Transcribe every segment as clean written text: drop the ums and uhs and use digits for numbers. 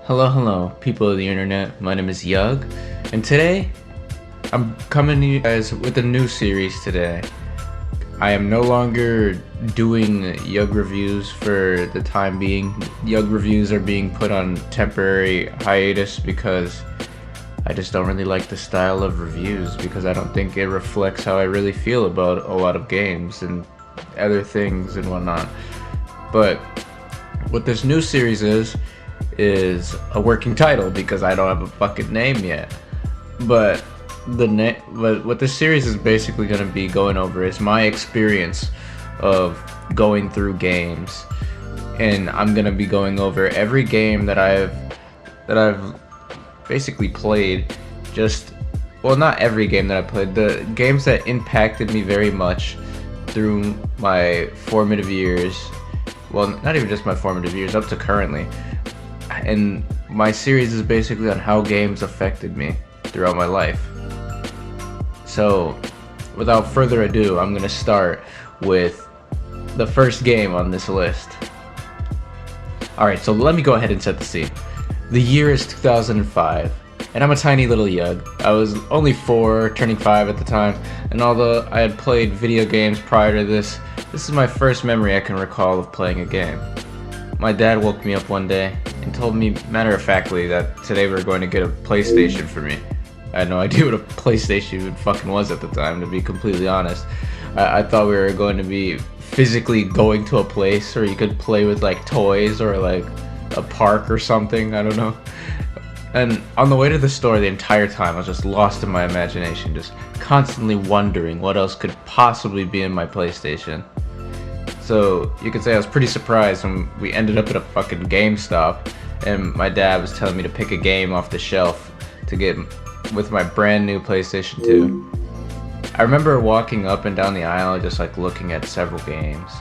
Hello, people of the internet. My name is Yug, and today I'm coming to you guys with a new series today. I am no longer doing Yug reviews for the time being. Yug reviews are being put on temporary hiatus because I just don't really like the style of reviews because I don't think it reflects how I really feel about a lot of games and other things and whatnot. But what this new series is a working title because I don't have a fucking name yet. But what this series is basically going to be going over is my experience of going through games, and I'm going to be going over every game that I've basically played. Not every game that I played, the games that impacted me very much through my formative years. Well, not even just my formative years, up to currently. And my series is basically on how games affected me throughout my life. So, without further ado, I'm gonna start with the first game on this list. Alright, so let me go ahead and set the scene. The year is 2005, and I'm a tiny little Yug. I was only 4, turning 5 at the time, and although I had played video games prior to this is my first memory I can recall of playing a game. My dad woke me up one day and told me matter-of-factly that today we were going to get a PlayStation for me. I had no idea what a PlayStation even fucking was at the time, to be completely honest. I thought we were going to be physically going to a place where you could play with like toys or like a park or something, I don't know. And on the way to the store the entire time I was just lost in my imagination, just constantly wondering what else could possibly be in my PlayStation. So you could say I was pretty surprised when we ended up at a fucking GameStop and my dad was telling me to pick a game off the shelf to get with my brand new PlayStation 2. I remember walking up and down the aisle just like looking at several games,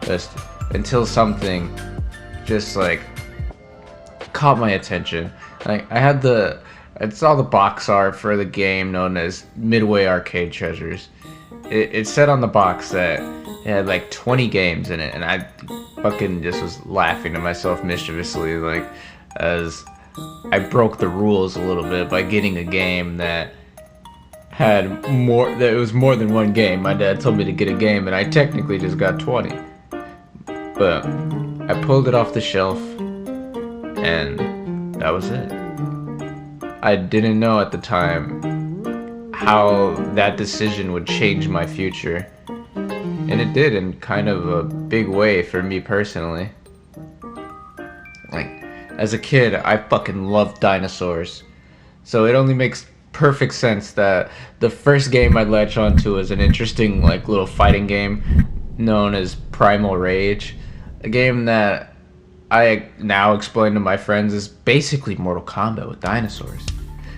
just until something just like caught my attention. Like I saw the box art for the game known as Midway Arcade Treasures. It said on the box that it had like 20 games in it, and I fucking just was laughing to myself mischievously, like, as I broke the rules a little bit by getting a game that it was more than one game. My dad told me to get a game, and I technically just got 20. But I pulled it off the shelf, and that was it. I didn't know at the time how that decision would change my future. And it did in kind of a big way for me personally. Like, as a kid, I fucking loved dinosaurs. So it only makes perfect sense that the first game I'd latch onto is an interesting, like, little fighting game known as Primal Rage. A game that I now explain to my friends is basically Mortal Kombat with dinosaurs.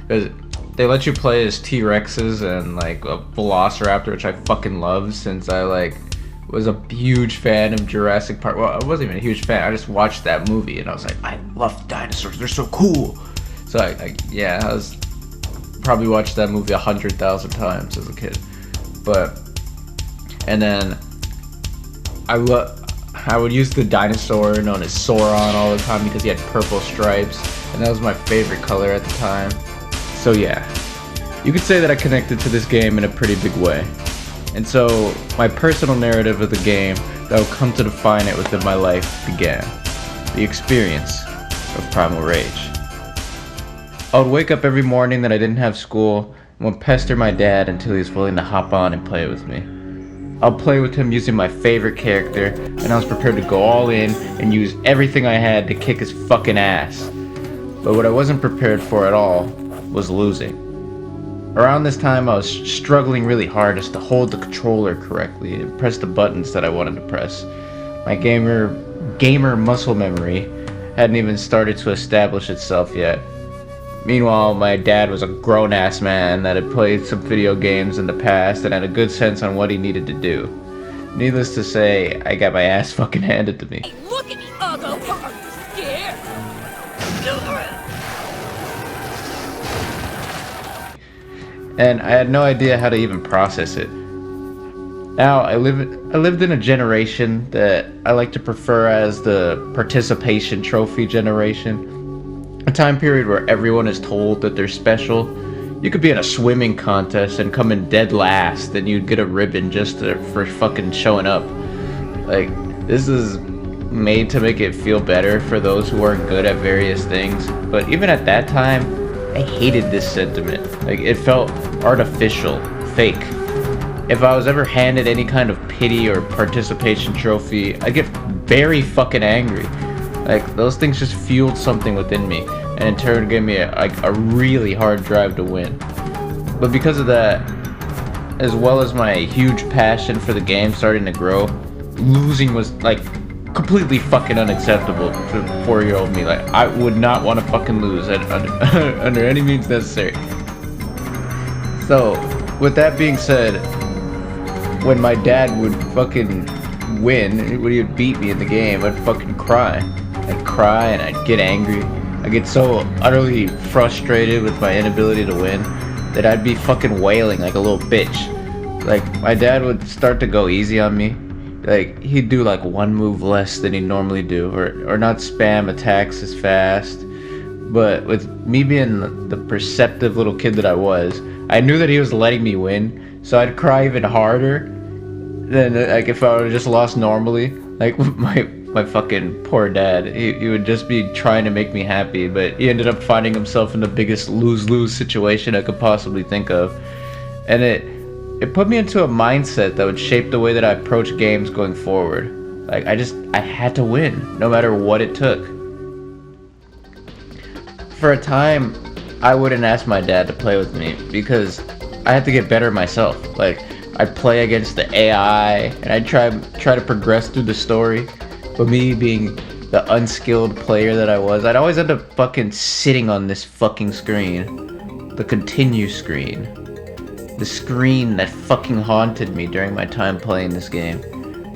Because they let you play as T-Rexes and like a Velociraptor, which I fucking love since I like was a huge fan of Jurassic Park. Well, I wasn't even a huge fan. I just watched that movie and I was like, I love dinosaurs. They're so cool. So I was probably watched that movie 100,000 times as a kid. And then I would use the dinosaur known as Sauron all the time because he had purple stripes, and that was my favorite color at the time. So yeah, you could say that I connected to this game in a pretty big way. And so my personal narrative of the game that would come to define it within my life began. The experience of Primal Rage. I would wake up every morning that I didn't have school and would pester my dad until he was willing to hop on and play with me. I'll play with him using my favorite character, and I was prepared to go all in and use everything I had to kick his fucking ass. But what I wasn't prepared for at all was losing. Around this time I was struggling really hard just to hold the controller correctly and press the buttons that I wanted to press. My gamer muscle memory hadn't even started to establish itself yet. Meanwhile, my dad was a grown-ass man that had played some video games in the past and had a good sense on what he needed to do. Needless to say, I got my ass fucking handed to me. Hey, look at me! Are you scared? And I had no idea how to even process it. Now, I lived in a generation that I like to prefer as the participation trophy generation. a time period where everyone is told that they're special. You could be in a swimming contest and come in dead last, and you'd get a ribbon just for fucking showing up. Like, this is made to make it feel better for those who aren't good at various things. But even at that time, I hated this sentiment. Like, it felt artificial, fake. If I was ever handed any kind of pity or participation trophy, I'd get very fucking angry. Like, those things just fueled something within me, and in turn gave me a really hard drive to win. But because of that, as well as my huge passion for the game starting to grow, losing was like completely fucking unacceptable to 4-year-old me. Like, I would not want to fucking lose under any means necessary. So, with that being said, when my dad would fucking win, when he would beat me in the game, I'd fucking cry. I'd cry and I'd get angry. I'd get so utterly frustrated with my inability to win that I'd be fucking wailing like a little bitch. Like, my dad would start to go easy on me. Like, he'd do like one move less than he'd normally do, or not spam attacks as fast. But with me being the perceptive little kid that I was, I knew that he was letting me win, so I'd cry even harder than like if I would have just lost normally. Like, my fucking poor dad, he would just be trying to make me happy, but he ended up finding himself in the biggest lose-lose situation I could possibly think of. And it put me into a mindset that would shape the way that I approach games going forward. Like, I had to win, no matter what it took. For a time, I wouldn't ask my dad to play with me because I had to get better myself. Like, I'd play against the AI, and I'd try to progress through the story. But me being the unskilled player that I was, I'd always end up fucking sitting on this fucking screen. The continue screen. The screen that fucking haunted me during my time playing this game.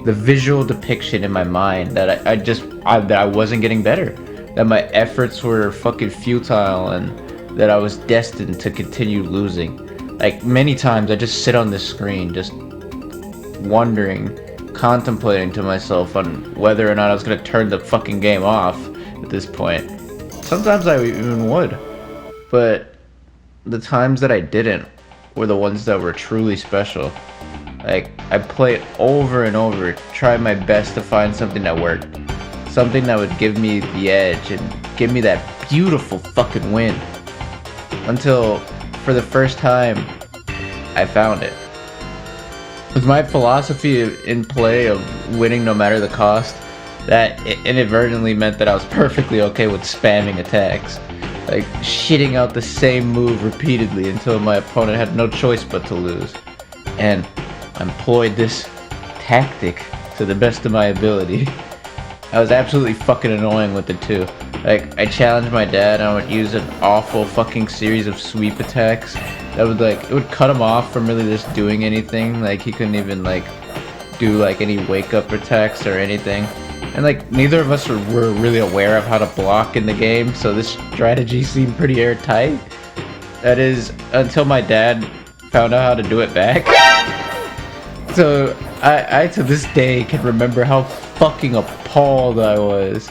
The visual depiction in my mind that I wasn't getting better. That my efforts were fucking futile and that I was destined to continue losing. Like, many times I just sit on this screen just wondering, contemplating to myself on whether or not I was gonna turn the fucking game off at this point. Sometimes I even would. But the times that I didn't were the ones that were truly special. Like, I played over and over, tried my best to find something that worked. Something that would give me the edge and give me that beautiful fucking win. Until, for the first time, I found it. With my philosophy in play of winning no matter the cost, that inadvertently meant that I was perfectly okay with spamming attacks. Like, shitting out the same move repeatedly until my opponent had no choice but to lose. And I employed this tactic to the best of my ability. I was absolutely fucking annoying with it too. Like, I challenged my dad and I would use an awful fucking series of sweep attacks that would, like, it would cut him off from really just doing anything. Like, he couldn't even, like, do, like, any wake-up attacks or anything. And, like, neither of us were really aware of how to block in the game, so this strategy seemed pretty airtight. That is, until my dad found out how to do it back. So, I to this day can remember how fucking appalled I was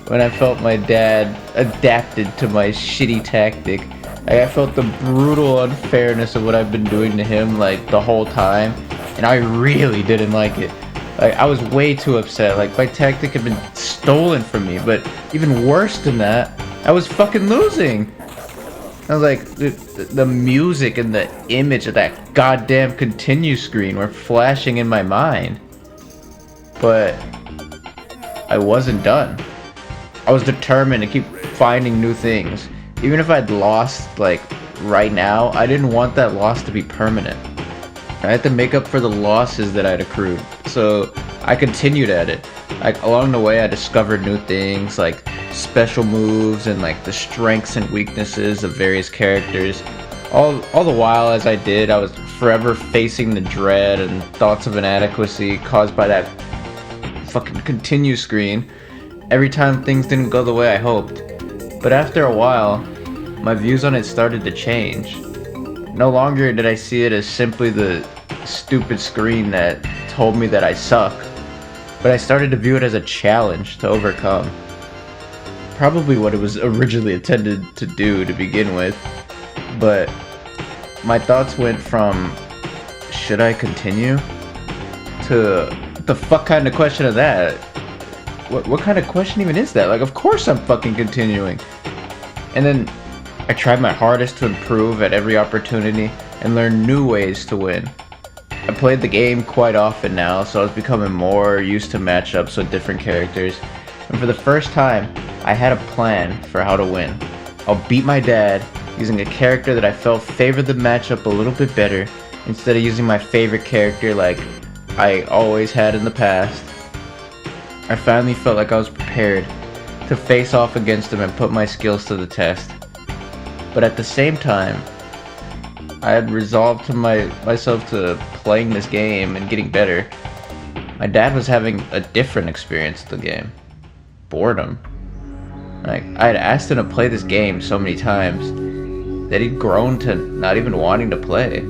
when I felt my dad adapted to my shitty tactic. Like, I felt the brutal unfairness of what I've been doing to him, like, the whole time, and I really didn't like it. Like, I was way too upset. Like, my tactic had been stolen from me, but even worse than that, I was fucking losing. I was like, the music and the image of that goddamn continue screen were flashing in my mind. But I wasn't done. I was determined to keep finding new things. Even if I'd lost, like, right now, I didn't want that loss to be permanent. I had to make up for the losses that I'd accrued. So I continued at it. Like, along the way, I discovered new things, like special moves and, like, the strengths and weaknesses of various characters. All the while, as I did, I was forever facing the dread and thoughts of inadequacy caused by that fucking continue screen every time things didn't go the way I hoped. But after a while, my views on it started to change. No longer did I see it as simply the stupid screen that told me that I suck, but I started to view it as a challenge to overcome. probably what it was originally intended to do to begin with, but my thoughts went from, should I continue? To, what the fuck kind of question is that? What kind of question even is that? Like, of course I'm fucking continuing. And then I tried my hardest to improve at every opportunity and learn new ways to win. I played the game quite often now, so I was becoming more used to matchups with different characters. And for the first time, I had a plan for how to win. I'll beat my dad using a character that I felt favored the matchup a little bit better, instead of using my favorite character like I always had in the past. I finally felt like I was prepared to face off against him and put my skills to the test. But at the same time, I had resolved to myself to playing this game and getting better. My dad was having a different experience with the game. Boredom. Like, I had asked him to play this game so many times that he'd grown to not even wanting to play.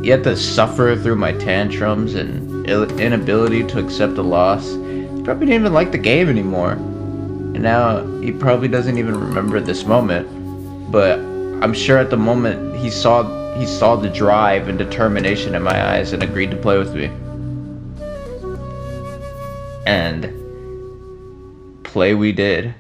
He had to suffer through my tantrums and inability to accept a loss. He probably didn't even like the game anymore. And now he probably doesn't even remember this moment. But I'm sure at the moment he saw the drive and determination in my eyes and agreed to play with me. And play we did.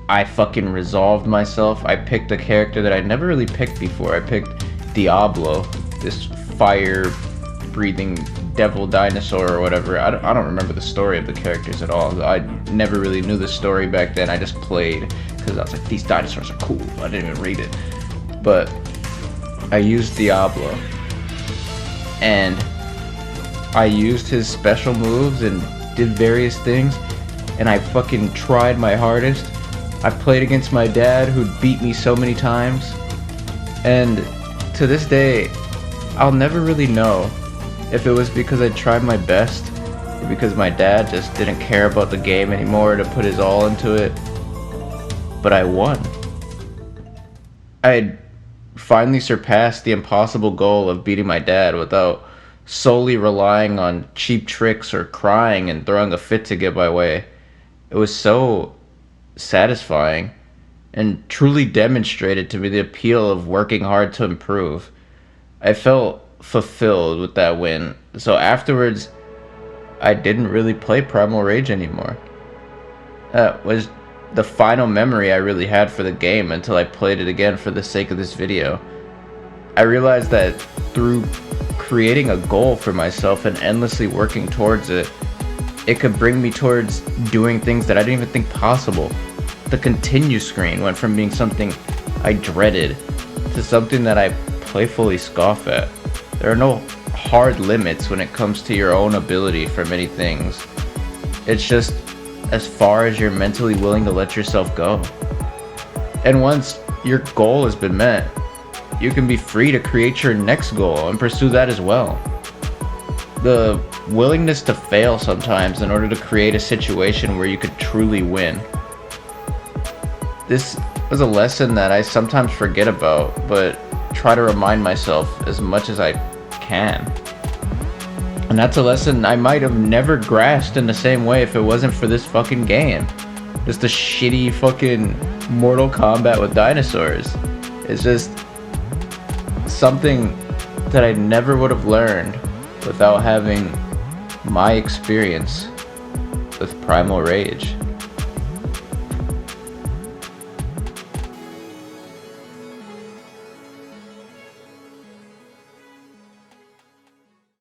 I fucking resolved myself. I picked a character that I never really picked before. I picked Diablo, this fire-breathing devil dinosaur or whatever. I don't remember the story of the characters at all. I never really knew the story back then. I just played because I was like, these dinosaurs are cool. I didn't even read it. But I used Diablo. And I used his special moves and did various things. And I fucking tried my hardest. I played against my dad who'd beat me so many times. And to this day, I'll never really know if it was because I tried my best or because my dad just didn't care about the game anymore to put his all into it. But I won. I had finally surpassed the impossible goal of beating my dad without solely relying on cheap tricks or crying and throwing a fit to get my way. It was so satisfying and truly demonstrated to me the appeal of working hard to improve. I felt fulfilled with that win, so afterwards I didn't really play Primal Rage anymore. That was the final memory I really had for the game until I played it again for the sake of this video. I realized that through creating a goal for myself and endlessly working towards it, it could bring me towards doing things that I didn't even think possible. The continue screen went from being something I dreaded to something that I playfully scoff at. There are no hard limits when it comes to your own ability for many things. It's just as far as you're mentally willing to let yourself go. And once your goal has been met, you can be free to create your next goal and pursue that as well. The willingness to fail sometimes in order to create a situation where you could truly win. This was a lesson that I sometimes forget about, but try to remind myself as much as I can. And that's a lesson I might have never grasped in the same way if it wasn't for this fucking game. Just a shitty fucking Mortal Kombat with dinosaurs. It's just something that I never would have learned without having my experience with Primal Rage.